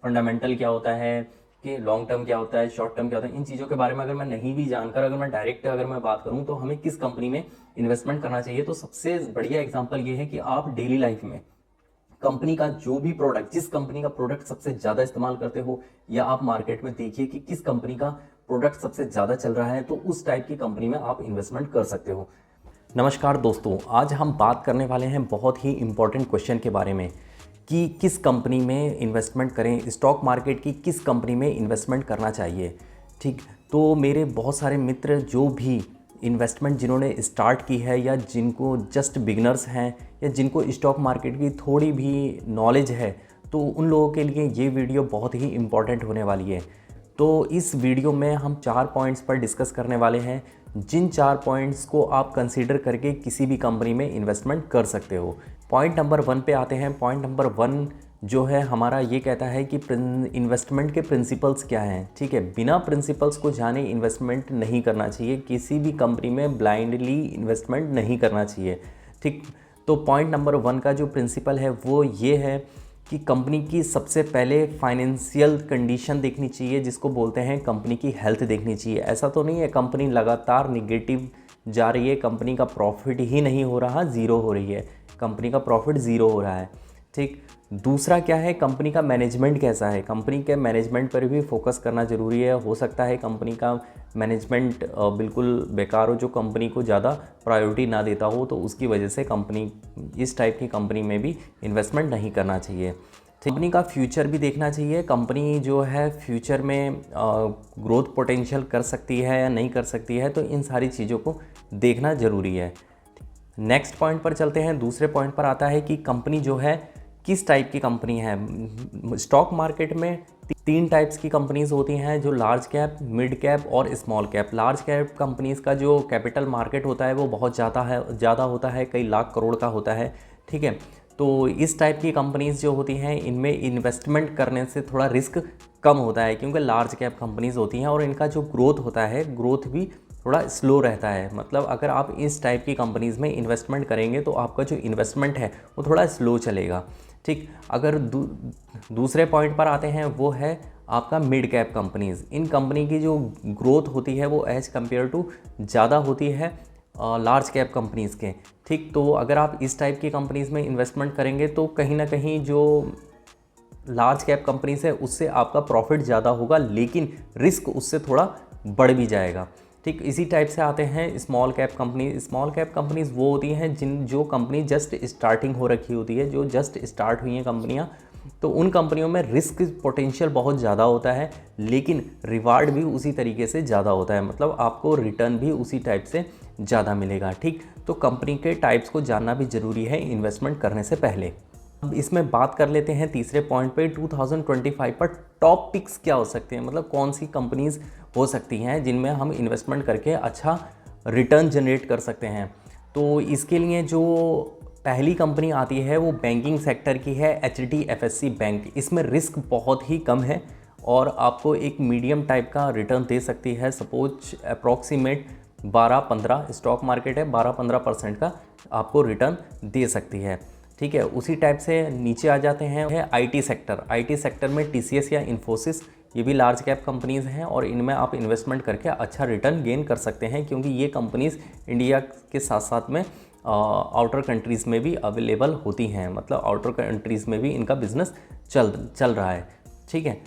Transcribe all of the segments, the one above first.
Fundamental क्या होता है, कि लॉन्ग टर्म क्या होता है, शॉर्ट टर्म क्या होता है, इन चीज़ों के बारे में अगर मैं नहीं भी जानकर अगर मैं डायरेक्ट अगर मैं बात करूँ तो हमें किस कंपनी में इन्वेस्टमेंट करना चाहिए, तो सबसे बढ़िया एग्जांपल ये है कि आप डेली लाइफ में कंपनी का जो भी प्रोडक्ट, जिस कंपनी का प्रोडक्ट सबसे ज़्यादा इस्तेमाल करते हो, या आप मार्केट में देखिए कि किस कंपनी का प्रोडक्ट सबसे ज़्यादा चल रहा है, तो उस टाइप की कंपनी में आप इन्वेस्टमेंट कर सकते हो। नमस्कार दोस्तों, आज हम बात करने वाले हैं बहुत ही इम्पोर्टेंट क्वेश्चन के बारे में कि किस कंपनी में इन्वेस्टमेंट करें, स्टॉक मार्केट की किस कंपनी में इन्वेस्टमेंट करना चाहिए। ठीक, तो मेरे बहुत सारे मित्र जो भी इन्वेस्टमेंट जिन्होंने स्टार्ट की है, या जिनको जस्ट बिगनर्स हैं, या जिनको स्टॉक मार्केट की थोड़ी भी नॉलेज है, तो उन लोगों के लिए ये वीडियो बहुत ही इम्पॉर्टेंट होने वाली है। तो इस वीडियो में हम 4 पॉइंट्स पर डिस्कस करने वाले हैं, जिन 4 पॉइंट्स को आप कंसीडर करके किसी भी कंपनी में इन्वेस्टमेंट कर सकते हो। पॉइंट नंबर 1 पे आते हैं। पॉइंट नंबर 1 जो है हमारा, ये कहता है कि इन्वेस्टमेंट के प्रिंसिपल्स क्या हैं। ठीक है, बिना प्रिंसिपल्स को जाने इन्वेस्टमेंट नहीं करना चाहिए, किसी भी कंपनी में ब्लाइंडली इन्वेस्टमेंट नहीं करना चाहिए। ठीक, तो पॉइंट नंबर 1 का जो प्रिंसिपल है वो ये है कि कंपनी की सबसे पहले फाइनेंशियल कंडीशन देखनी चाहिए, जिसको बोलते हैं कंपनी की हेल्थ देखनी चाहिए। ऐसा तो नहीं है कंपनी लगातार निगेटिव जा रही है, कंपनी का प्रॉफिट ही नहीं हो रहा, ज़ीरो हो रही है, कंपनी का प्रॉफिट ज़ीरो हो रहा है। ठीक, दूसरा क्या है, कंपनी का मैनेजमेंट कैसा है। कंपनी के मैनेजमेंट पर भी फोकस करना ज़रूरी है। हो सकता है कंपनी का मैनेजमेंट बिल्कुल बेकार हो, जो कंपनी को ज़्यादा प्रायोरिटी ना देता हो, तो उसकी वजह से कंपनी, इस टाइप की कंपनी में भी इन्वेस्टमेंट नहीं करना चाहिए। कंपनी का फ्यूचर भी देखना चाहिए, कंपनी जो है फ्यूचर में ग्रोथ पोटेंशियल कर सकती है या नहीं कर सकती है, तो इन सारी चीज़ों को देखना ज़रूरी है। नेक्स्ट पॉइंट पर चलते हैं। दूसरे पॉइंट पर आता है कि कंपनी जो है किस टाइप की कंपनी है। स्टॉक मार्केट में 3 टाइप्स की कंपनीज़ होती हैं, जो लार्ज कैप, मिड कैप और small cap. Large cap companies का जो कैपिटल मार्केट होता है वो बहुत ज़्यादा होता है, कई लाख करोड़ का होता है। ठीक है, तो इस टाइप की कंपनीज़ जो होती हैं, इनमें इन्वेस्टमेंट करने से थोड़ा रिस्क कम होता है, क्योंकि लार्ज कैप कंपनीज़ होती हैं और इनका जो ग्रोथ होता है, ग्रोथ भी थोड़ा स्लो रहता है। मतलब अगर आप इस टाइप की कंपनीज़ में इन्वेस्टमेंट करेंगे तो आपका जो इन्वेस्टमेंट है वो थोड़ा स्लो चलेगा। ठीक, अगर दूसरे पॉइंट पर आते हैं, वो है आपका मिड कैप कंपनीज़। इन कंपनी की जो ग्रोथ होती है वो एज़ कम्पेयर टू ज़्यादा होती है लार्ज कैप कंपनीज़ के। ठीक, तो अगर आप इस टाइप की कंपनीज़ में इन्वेस्टमेंट करेंगे तो कहीं ना कहीं जो लार्ज कैप कंपनीज़ है उससे आपका प्रॉफिट ज़्यादा होगा, लेकिन रिस्क उससे थोड़ा बढ़ भी जाएगा। ठीक, इसी टाइप से आते हैं small cap company. Small cap companies वो होती हैं जो कंपनी जस्ट स्टार्टिंग हो रखी होती है, जो जस्ट स्टार्ट हुई हैं कंपनियां, तो उन कंपनियों में रिस्क पोटेंशियल बहुत ज़्यादा होता है, लेकिन रिवार्ड भी उसी तरीके से ज़्यादा होता है, मतलब आपको रिटर्न भी उसी टाइप से ज़्यादा मिलेगा। ठीक, तो कंपनी के टाइप्स को जानना भी ज़रूरी है इन्वेस्टमेंट करने से पहले। अब इसमें बात कर लेते हैं तीसरे पॉइंट पे, 2025 पर टॉप पिक्स क्या हो सकते हैं, मतलब कौन सी कंपनीज़ हो सकती हैं जिनमें हम इन्वेस्टमेंट करके अच्छा रिटर्न जनरेट कर सकते हैं। तो इसके लिए जो पहली कंपनी आती है वो बैंकिंग सेक्टर की है, HDFC बैंक। इसमें रिस्क बहुत ही कम है और आपको एक मीडियम टाइप का रिटर्न दे सकती है। सपोज अप्रॉक्सीमेट 12-15, स्टॉक मार्केट है, 12-15% का आपको रिटर्न दे सकती है। ठीक है, उसी टाइप से नीचे आ जाते हैं IT सेक्टर। IT सेक्टर में TCS या इन्फोसिस, ये भी लार्ज कैप कंपनीज़ हैं और इनमें आप इन्वेस्टमेंट करके अच्छा रिटर्न गेन कर सकते हैं, क्योंकि ये कंपनीज़ इंडिया के साथ साथ में आउटर कंट्रीज़ में भी अवेलेबल होती हैं, मतलब आउटर कंट्रीज़ में भी इनका बिजनेस चल रहा है। ठीक है,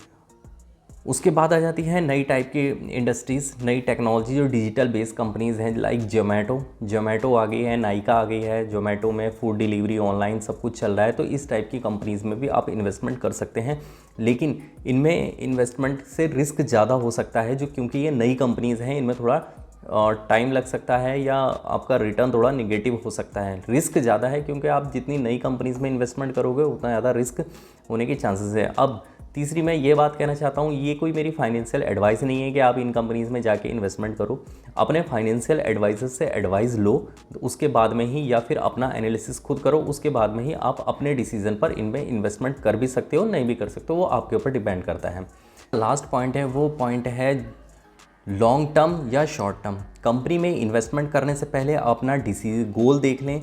उसके बाद आ जाती है नई टाइप की इंडस्ट्रीज़, नई टेक्नोलॉजी, जो डिजिटल बेस्ड कंपनीज़ हैं, लाइक जोमेटो आ गई है, नाइका आ गई है। जोमेटो में फूड डिलीवरी ऑनलाइन सब कुछ चल रहा है, तो इस टाइप की कंपनीज़ में भी आप इन्वेस्टमेंट कर सकते हैं, लेकिन इनमें इन्वेस्टमेंट से रिस्क ज़्यादा हो सकता है, जो क्योंकि ये नई कंपनीज़ हैं, इनमें थोड़ा टाइम लग सकता है या आपका रिटर्न थोड़ा निगेटिव हो सकता है। रिस्क ज़्यादा है क्योंकि आप जितनी नई कंपनीज़ में इन्वेस्टमेंट करोगे उतना ज़्यादा रिस्क होने के चांसेस है। अब तीसरी मैं ये बात कहना चाहता हूँ, ये कोई मेरी फाइनेंशियल एडवाइस नहीं है कि आप इन कंपनीज़ में जाके इन्वेस्टमेंट करो। अपने फाइनेंशियल एडवाइजर से एडवाइस लो, तो उसके बाद में ही, या फिर अपना एनालिसिस खुद करो, उसके बाद में ही आप अपने डिसीजन पर इनमें इन्वेस्टमेंट कर भी सकते हो, नहीं भी कर सकते हो, वो आपके ऊपर डिपेंड करता है। लास्ट पॉइंट है, वो पॉइंट है लॉन्ग टर्म या शॉर्ट टर्म। कंपनी में इन्वेस्टमेंट करने से पहले अपना गोल देख लें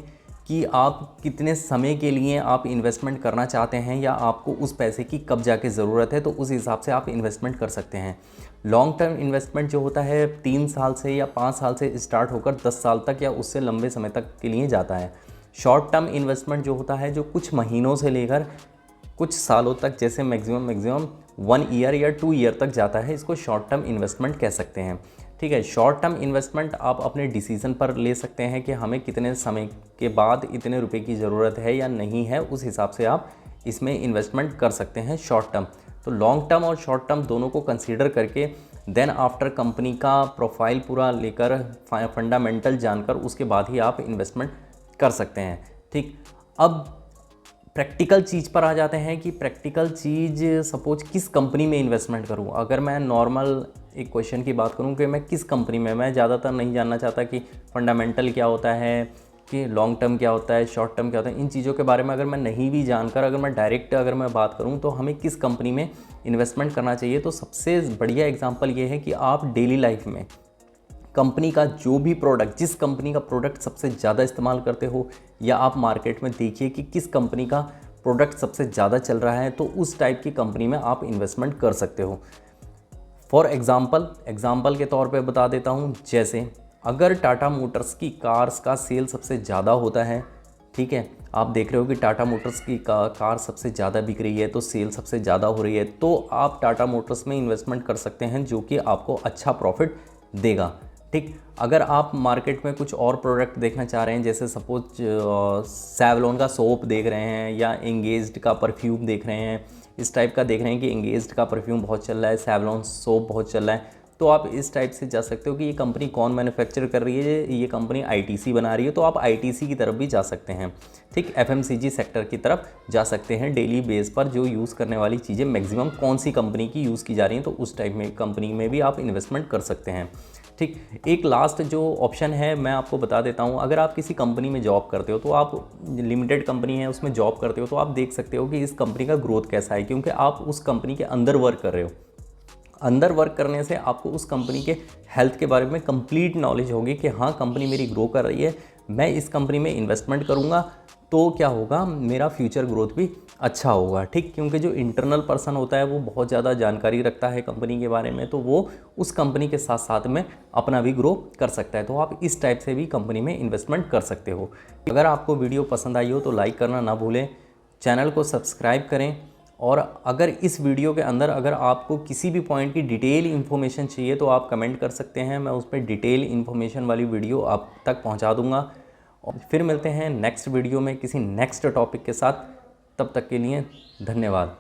कि आप कितने समय के लिए आप इन्वेस्टमेंट करना चाहते हैं या आपको उस पैसे की कब जाके ज़रूरत है, तो उस हिसाब से आप इन्वेस्टमेंट कर सकते हैं। लॉन्ग टर्म इन्वेस्टमेंट जो होता है 3 साल से या 5 साल से स्टार्ट होकर 10 साल तक या उससे लंबे समय तक के लिए जाता है। शॉर्ट टर्म इन्वेस्टमेंट जो होता है जो कुछ महीनों से लेकर कुछ सालों तक, जैसे मैक्सिमम 1 ईयर या 2 ईयर तक जाता है, इसको शॉर्ट टर्म इन्वेस्टमेंट कह सकते हैं। ठीक है, शॉर्ट टर्म इन्वेस्टमेंट आप अपने डिसीज़न पर ले सकते हैं कि हमें कितने समय के बाद इतने रुपए की ज़रूरत है या नहीं है, उस हिसाब से आप इसमें इन्वेस्टमेंट कर सकते हैं शॉर्ट टर्म। तो लॉन्ग टर्म और शॉर्ट टर्म दोनों को कंसीडर करके देन आफ्टर कंपनी का प्रोफाइल पूरा लेकर फंडामेंटल जानकर उसके बाद ही आप इन्वेस्टमेंट कर सकते हैं। ठीक, अब प्रैक्टिकल चीज़ पर आ जाते हैं कि प्रैक्टिकल चीज़ सपोज किस कंपनी में इन्वेस्टमेंट करूं। अगर मैं नॉर्मल एक क्वेश्चन की बात करूं कि मैं किस कंपनी में, मैं ज़्यादातर नहीं जानना चाहता कि फंडामेंटल क्या होता है, कि लॉन्ग टर्म क्या होता है, शॉर्ट टर्म क्या होता है, इन चीज़ों के बारे में अगर मैं नहीं भी जानकर अगर मैं डायरेक्ट अगर मैं बात करूं तो हमें किस कंपनी में इन्वेस्टमेंट करना चाहिए, तो सबसे बढ़िया एग्जाम्पल ये है कि आप डेली लाइफ में कंपनी का जो भी प्रोडक्ट, जिस कंपनी का प्रोडक्ट सबसे ज़्यादा इस्तेमाल करते हो, या आप मार्केट में देखिए कि किस कंपनी का प्रोडक्ट सबसे ज़्यादा चल रहा है, तो उस टाइप की कंपनी में आप इन्वेस्टमेंट कर सकते हो। फॉर एग्ज़ाम्पल के तौर पे बता देता हूँ, जैसे अगर टाटा मोटर्स की कार्स का सेल सबसे ज़्यादा होता है, ठीक है, आप देख रहे हो कि टाटा मोटर्स की कार सबसे ज़्यादा बिक रही है, तो सेल सबसे ज़्यादा हो रही है, तो आप टाटा मोटर्स में इन्वेस्टमेंट कर सकते हैं जो कि आपको अच्छा प्रॉफिट देगा। ठीक, अगर आप मार्केट में कुछ और प्रोडक्ट देखना चाह रहे हैं, जैसे सपोज सैवलॉन का सोप देख रहे हैं या एंगेज्ड का परफ्यूम देख रहे हैं, इस टाइप का देख रहे हैं कि एंगेज्ड का परफ्यूम बहुत चल रहा है, सैवलॉन सोप बहुत चल रहा है, तो आप इस टाइप से जा सकते हो कि ये कंपनी कौन मैन्युफैक्चर कर रही है, ये कंपनी आईटीसी बना रही है, तो आप आईटीसी की तरफ भी जा सकते हैं। ठीक, एफएमसीजी सेक्टर की तरफ जा सकते हैं। डेली बेस पर जो यूज़ करने वाली चीज़ें मैक्सिमम कौन सी कंपनी की यूज़ की जा रही हैं, तो उस टाइप में कंपनी में भी आप इन्वेस्टमेंट कर सकते हैं। ठीक, एक लास्ट जो ऑप्शन है मैं आपको बता देता हूँ, अगर आप किसी कंपनी में जॉब करते हो, तो आप लिमिटेड कंपनी है उसमें जॉब करते हो, तो आप देख सकते हो कि इस कंपनी का ग्रोथ कैसा है, क्योंकि आप उस कंपनी के अंदर वर्क कर रहे हो। अंदर वर्क करने से आपको उस कंपनी के हेल्थ के बारे में कंप्लीट नॉलेज होगी कि हाँ कंपनी मेरी ग्रो कर रही है, मैं इस कंपनी में इन्वेस्टमेंट करूँगा तो क्या होगा, मेरा फ्यूचर ग्रोथ भी अच्छा होगा। ठीक, क्योंकि जो इंटरनल पर्सन होता है वो बहुत ज़्यादा जानकारी रखता है कंपनी के बारे में, तो वो उस कंपनी के साथ साथ में अपना भी ग्रो कर सकता है। तो आप इस टाइप से भी कंपनी में इन्वेस्टमेंट कर सकते हो। अगर आपको वीडियो पसंद आई हो तो लाइक करना ना भूलें, चैनल को सब्सक्राइब करें, और अगर इस वीडियो के अंदर अगर आपको किसी भी पॉइंट की डिटेल इन्फॉर्मेशन चाहिए तो आप कमेंट कर सकते हैं, मैं उस पर डिटेल इन्फॉर्मेशन वाली वीडियो आप तक पहुंचा दूंगा। और फिर मिलते हैं नेक्स्ट वीडियो में किसी नेक्स्ट टॉपिक के साथ, तब तक के लिए धन्यवाद।